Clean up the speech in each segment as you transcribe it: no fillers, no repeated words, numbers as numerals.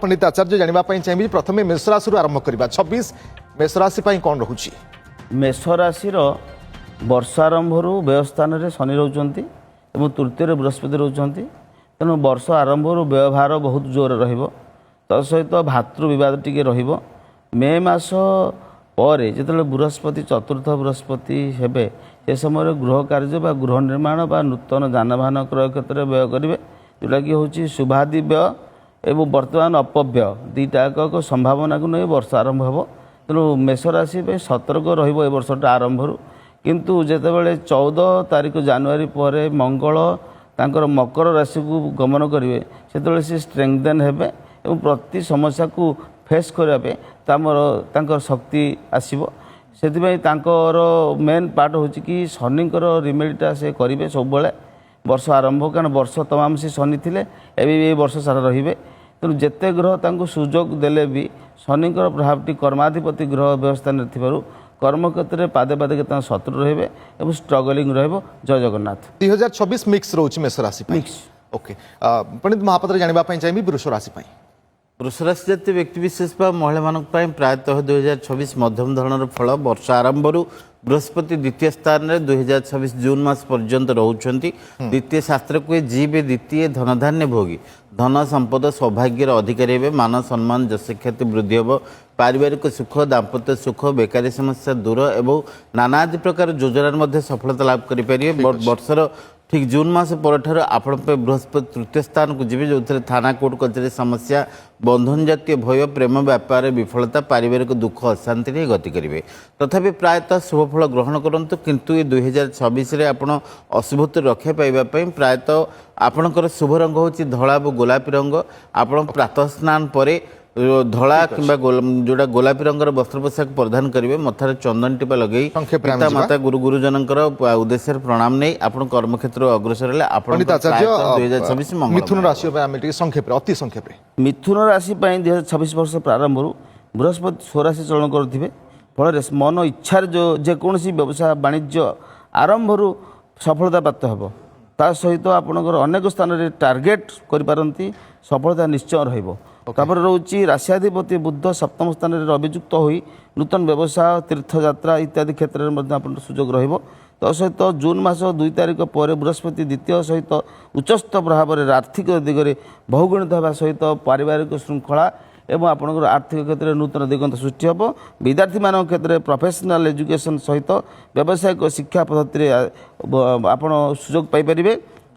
पंडित आचार्य जानापी चाहिए प्रथम मेष राशि आरंभ करवा 26 मेष राशि कौन रोचे मेष राशि वर्ष आरंभ व्यवस्थान में शनि रोचंती तृतीय बृहस्पति रोचंती तेणु वर्ष आरंभ व्यवहार बहुत जोर रहित भातृ विवाद टिके रहिबो मे मास पर जो बृहस्पति चतुर्थ बृहस्पति हेबे से समय गृह कार्य बा गृह निर्माण बा नूतन जानवाहन क्रय क्षेत्र में व्यय करेंगे जोटा कि हूँ शुभादि व्यय एवं वर्तमान अपव्यय दुईटाक संभावना को नहीं वर्ष आरंभ हो तेणु मेष राशि सतर्क रर्षटा आरंभ किंतु जितेबाला 14 तारीख जानुरी पर मंगल तांकर मकर राशि को गमन करेंगे से स्ट्रेंथेन हेबे एवं प्रति समस्या को फेस करने शक्ति आसो से मेन पार्ट हूँ कि शनिकर रिमेडीटा से करेंगे सब वर्ष आरंभ कारण वर्ष तमाम से शनि थे ए वर्ष सारा रे तेणु जिते ग्रह सुजोग देले भी शनिकर प्रभावटी कर्माधिपति ग्रह व्यवस्था में कर्म क्षेत्र में पादे पादे के शत्रु रे और स्ट्रगलिंग जय जगन्नाथ 2026 मिक्स रोच मेष राशि मिक्स ओके पंडित महापात्र जानापी चाहिए वृष राशि वृष राशि जातीय व्यक्ति विशेष महिला मानक प्रायतः 2026 मध्यम धरण फल वर्ष आरंभ बृहस्पति द्वितीय स्थान में 2026 जून मास पर्यंत रोचंती द्वितीय शास्त्र को जीवे द्वितीय धनधान्य भोगी धन संपद सौभाग्यर अधिकारी हे मान सम्मान जश ख्याति वृद्धि हे पारिवारिक सुख दाम्पत्य सुख बेकारी समस्या दूर एवं नानादि प्रकार योजना सफलता लाभ करेंगे वर्षर ठीक जून मास पर आपण बृहस्पति तृतीय स्थान को जी जो थाना कोर्ट कचेरी समस्या बंधन जातीय भय प्रेम व्यापार विफलता पारिवारिक दुख अशांति गति करेंगे तथापि प्रायतः शुभफल ग्रहण करूँ किंतु ये 2026 आप अशुभत रक्षा पाइबापी प्रायतः आपणकर शुभ रंग हूँ धला और गोलापी रंग आप प्रातः स्नान पर धला कि जोड़ा गोलापी रंगर वस्त्र पोशाक परिधान करेंगे मथार चंदन टीपा लगे पिता माता गुरु गुरुजनकर उद्देश्य प्रणाम नहीं आप कर्मक्षेत्र अग्रसर है मिथुन राशि संक्षेप अति संक्षेप मिथुन राशि 2026 वर्ष प्रारंभ बृहस्पति स्वराशि चलन करुवे फल मन इच्छार जो जेकोसी व्यवसाय वाणिज्य आरंभ सफलता प्राप्त हो ता सहित आपणकर अनेक स्थान में टार्गेट करि सफलता निश्चय रहिबो तापर रोची राशियाधिपति बुद्ध सप्तम स्थान में अभियुक्त हो नूतन व्यवसाय तीर्थयात्रा इत्यादि क्षेत्र में सुजोग रहिबो सहित जून मास 2 तारीख पर बृहस्पति द्वितीय सहित उच्चस्थ प्रभाव में आर्थिक दिगरे बहुगुणित होगा सहित पारिवारिक श्रृंखला एवं आपंकर आर्थिक क्षेत्र में नूतन दिगंत सृष्टि हे विद्यार्थी मान क्षेत्र में प्रोफेशनल एजुकेशन सहित व्यावसायिक शिक्षा पद्धति आप सुजोग पाइपर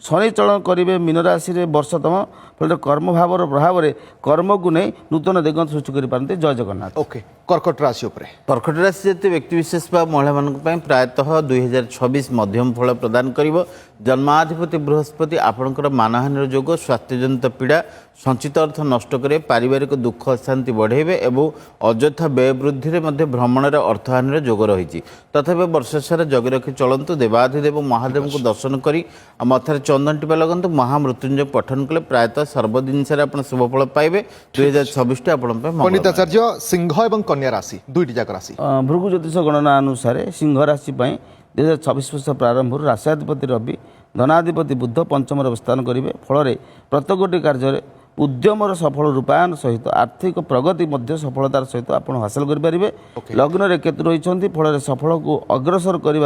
शनि चलन करेंगे मीन राशि में वर्षतम फल कर्म भाव प्रभाव में कर्म को नहीं नूतन दिगंत सृष्टि करते जय जगन्नाथ ओके कर्कट राशि कर्कट राशि जातीय व्यक्ति विशेष महिला मानक प्रायतः 2026 मध्यम फल प्रदान कर जन्माधिपति बृहस्पति आपणकर मानहानि जोग स्वास्थ्यजनित पीड़ा संचित अर्थ नष्ट करे पारिवारिक दुख अशांति बढ़ेबे एवं अଯଥା व्यय वृद्धि में भ्रमण अर्थहानि जोग रही तथापि वर्ष सारा जगी रखी चलतु देवाधिदेव महादेव को दर्शन कर मथार चंदन टीपा लगतु महामृत्युंजय पठन कले प्रायतः सर्वजिनस शुभफल पाइबे 2026 पंडित आचार्य सिंह एवं कन्या राशि दुईटी जाक राशि भृगु ज्योतिष गणना अनुसार सिंह राशि 2026 वर्ष प्रारंभ राशियाधिपति रवि धनाधिपति बुद्ध पंचम अवस्थान करेंगे फल प्रत्येक कार्य उद्यमर सफल रूपायन सहित आर्थिक प्रगति मध्य सफलतार सहित आप हासिल करेंगे लग्न में केतु रही फल सफल को अग्रसर कर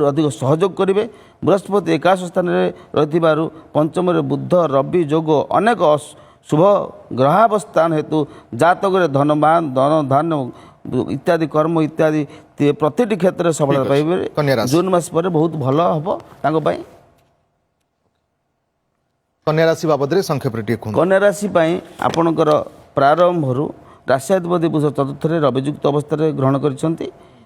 अधिक सहयोग करेंगे बृहस्पति एकादश स्थान में रही पंचम बुद्ध रवि जोग अनेक शुभ ग्रहावस्थान हेतु जातक धनवान धन धान्य इत्यादि कर्म इत्यादि प्रति क्षेत्र में सफलता पाइबे जून मास पर बहुत भल हम कन्या राशि बाबद संक्षेप कन्या राशि आपणकर प्रारंभ राशियाधिपति बुध चतुर्थ रवियुक्त अवस्था ग्रहण करते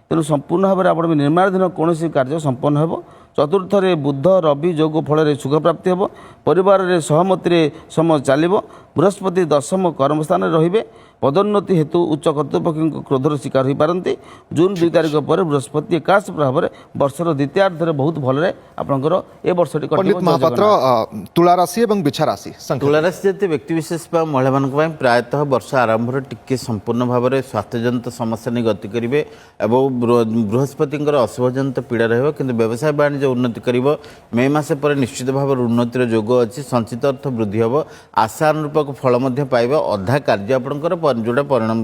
तेणु संपूर्ण भाव में आप निर्माणाधीन कौन कार्य संपन्न हो चतुर्थ बुध रवि जोग फल सुख प्राप्ति हो परिवार में सहमति समय चलो बृहस्पति दशम कर्मस्थान रे पदोन्नति हेतु उच्च कर्तृपक्ष क्रोधर शिकार हो पारती जून 2 तारीख पर बृहस्पति एकादश प्रभाव में वर्षर द्वितीयार्धରେ बहुत भल आपंकर ए वर्ष महापात्र तुला राशि और बिछा राशि तुला राशि जातीय व्यक्ति विशेष महिला मानक प्रायतः वर्ष आरंभ टिके संपूर्ण भाव में स्वास्थ्यजनित समस्या नहीं गति करेंगे एवं बृहस्पति अशुभजनित पीड़ा रहा कि व्यवसाय वाणिज्य उन्नति कर मे मास पर निश्चित भाव उन्नतिर जोग अच्छी संचित अर्थ वृद्धि हे आशानुरूप ମୁତାବକ ଫଳ ମଧ୍ୟ ପାଇବେ ଅଧା କାର୍ଯ୍ୟ ଆପଣଙ୍କର ଯୋଉଟା ପରିଣାମ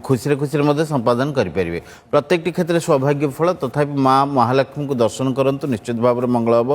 ଖୁସିରେ ଖୁସିରେ ମଧ୍ୟ ସମ୍ପାଦନ କରିପାରିବେ ପ୍ରତ୍ୟେକଟି କ୍ଷେତ୍ରରେ ସୌଭାଗ୍ୟ ଫଳ ତଥାପି ମା ମହାଲକ୍ଷ୍ମୀଙ୍କୁ ଦର୍ଶନ କରନ୍ତୁ ନିଶ୍ଚିତ ଭାବରେ ମଙ୍ଗଳ ହେବ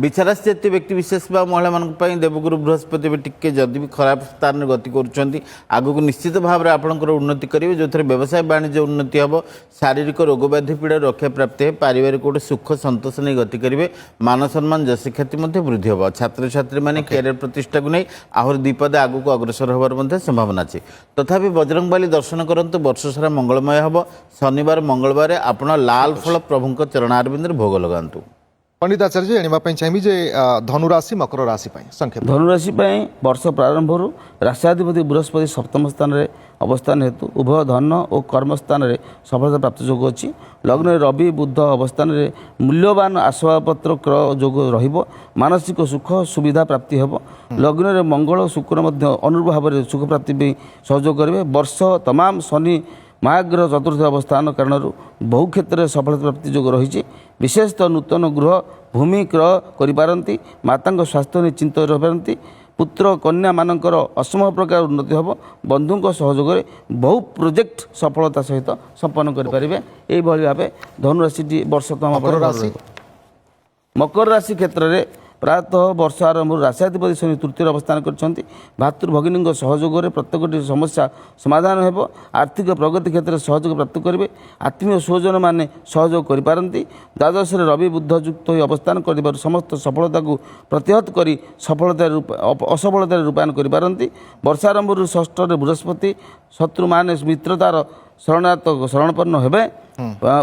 ବିଚାରାଶୀ ଜାତୀୟ ବ୍ୟକ୍ତି ବିଶେଷ ବା ମହିଳାମାନଙ୍କ ପାଇଁ ଦେବଗୁରୁ ବୃହସ୍ପତି ଏବେ ଟିକେ ଯଦି ବି ଖରାପ ସ୍ଥାନରେ ଗତି କରୁଛନ୍ତି ଆଗକୁ ନିଶ୍ଚିତ ଭାବରେ ଆପଣଙ୍କର ଉନ୍ନତି କରିବେ ଯେଉଁଥିରେ ବ୍ୟବସାୟ ବାଣିଜ୍ୟ ଉନ୍ନତି ହେବ ଶାରୀରିକ ରୋଗ ବ୍ୟାଧି ପୀଡ଼ାରୁ ରକ୍ଷା ପ୍ରାପ୍ତି ହେବ ପାରିବାରିକ ଗୋଟେ ସୁଖ ସନ୍ତୋଷ ନେଇ ଗତି କରିବେ ମାନ ସମ୍ମାନ ଯଶ ଖ୍ୟାତି ମଧ୍ୟ ବୃଦ୍ଧି ହେବ ଛାତ୍ରଛାତ୍ରୀମାନେ କ୍ୟାରିୟର ପ୍ରତିଷ୍ଠାକୁ ନେଇ ଆହୁରି ଦ୍ୱିପଦ ଆଗକୁ ଅଗ୍ରସର ହେବାର ମଧ୍ୟ ସମ୍ଭାବନା ଅଛି ତଥାପି ବଜରଙ୍ଗବାଲି ଦର୍ଶନ କରନ୍ତୁ ବର୍ଷ ସାରା ମଙ୍ଗଳମୟ ହେବ ଶନିବାର ମଙ୍ଗଳବାର ଆପଣ ଲାଲ ଫଳ ପ୍ରଭୁଙ୍କ ଚରଣାରବିନ୍ଦରେ ଭୋଗ ଲଗାନ୍ତୁ पंडित आचार्य जाना चाहिए जे धनुराशि मकर राशि संक्षेप धनुराशि वर्ष प्रारंभ राष्ट्राधिपति बृहस्पति सप्तम स्थान में अवस्थान हेतु उभय धन और कर्मस्थान में सफलता प्राप्त जोग अच्छी लग्न रवि बुध अवस्थान में मूल्यवान आसवाबपत्र क्रय जोग मानसिक सुख सुविधा प्राप्ति हेब लग्न में मंगल शुक्र अनुरूप भाव में सुख प्राप्ति सहयोग करेंगे वर्ष तमाम शनि महाग्रह चतुर्थ अवस्थान कारण बहु क्षेत्र में सफलता प्राप्ति जोग रही विशेषतः नूतन गृह भूमि क्रय करिपारंती माता स्वास्थ्य नहीं चिंतित रही पुत्र कन्या मानकर असंभव प्रकार उन्नति हम बंधुओं सहयोग बहु प्रोजेक्ट सफलता सहित संपन्न करेंगे यही भाव धनुराशि वर्ष मकर राशि क्षेत्र में प्रायतः वर्ष आरंभ राष्ट्राधिपति शनि तृतीय अवस्थान कर भातृभगिनी सहयोग प्रत्येक समस्या समाधान हो आर्थिक प्रगति क्षेत्र में सहयोग प्राप्त करेंगे आत्मीय स्वजन मैंने सहयोग करिपारंती द्वादश रवि बुध युक्त अवस्थान कर समस्त सफलता को प्रतिहत कर सफलता असफलता रूपायन करिपारंती वर्षारंभ षष्ठ बृहस्पति शत्रु मान मित्रतार शरणार्थ शरणपन्न हेबे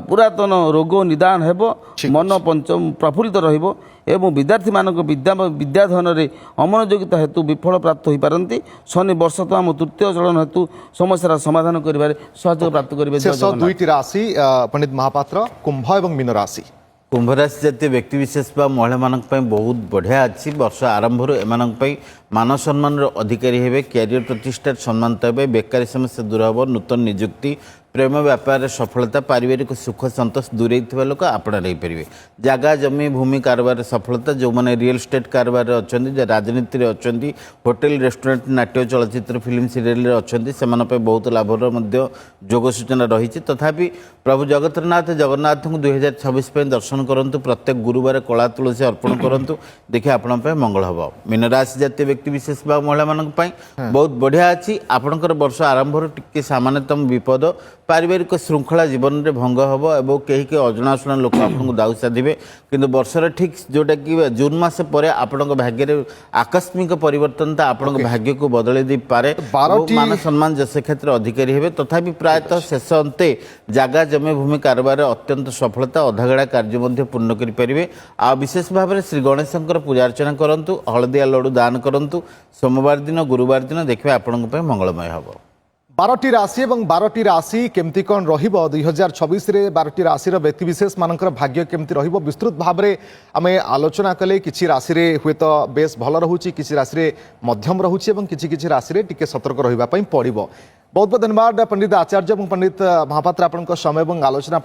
पुरातन रोग निदान हेब मन पंचम प्रफुल्लित रहिबो एवं विद्यार्थी मानक विद्याधन में अमनोयोगिता हेतु विफल प्राप्त हो पारती शनि वर्ष तो आम तृतीय चलन हेतु समस्या समाधान कर सहयोग प्राप्त करेंगे दुईटी राशि पंडित महापात्र कुंभ और मीन राशि कुंभ राशि जातीय व्यक्ति विशेष महिला मानक बहुत बढ़िया अच्छी वर्ष आरंभ एम मान सम्मान अधिकारी हेबे कैरियर प्रतिष्ठा सम्मानित हेबे बेकारी समस्या दूर हे नूतन निजुक्ति प्रेम व्यापार सफलता पारिवारिक सुख संतोष दूरे लोक आपणा नहीं पारे जगह जमी भूमि कारोबार सफलता जो मैंने रियल एस्टेट कारोबार अच्छा राजनीति अच्छा होटेल रेस्टोरेंट नाट्य चलचित्र फिल्म सीरियल अच्छा से बहुत लाभर जोग सूचना रही तथापि प्रभु जगतनाथ जगन्नाथ को 2026 दर्शन करूँ प्रत्येक गुरुवार कला तुलसी अर्पण करूँ देखिए आपण मंगल हम मीन राशि जातीय व्यक्ति विशेष महिला मानक बहुत बढ़िया अच्छी आपणकर वर्ष आरंभ टिके सामान्यतम विपद पारिवारिक श्रृंखला जीवन में भंग हम और कहीं अजनाशुना लोक आपको दाऊ साधे कि वर्षर ठीक जोटा कि जून मास पर आपण भाग्य आकस्मिक परिवर्तन आपण भाग्य को बदल दे पारे मान सम्मान जस क्षेत्र अधिकारी हेबे तथापि प्रायतः शेष अंते जगह जमी भूमि कारोबार अत्यंत सफलता अधागड़ा कार्य पूर्ण करेंगे आ विशेष भाव में श्री गणेश पूजा अर्चना करूँ हलदिया लड्डू दान करूँ सोमवार दिन गुरुवार दिन देखिए आपण मंगलमय हम 12टी राशि और 12टी राशि केमती कौन रहिबो 2026 रे 12टी राशि व्यक्ति विशेष मानकर भाग्य केमती रहिबो विस्तृत भाव में आम आलोचना कले किछि राशि रे हुए तो बेस भल रहुछि किछि राशि रे मध्यम रहुछि एवं किछि राशि रे टिके सतर्क रहिबा पई पड़िबो बहुत बहुत धन्यवाद पंडित आचार्य और पंडित महापात्र आपन समय और आलोचना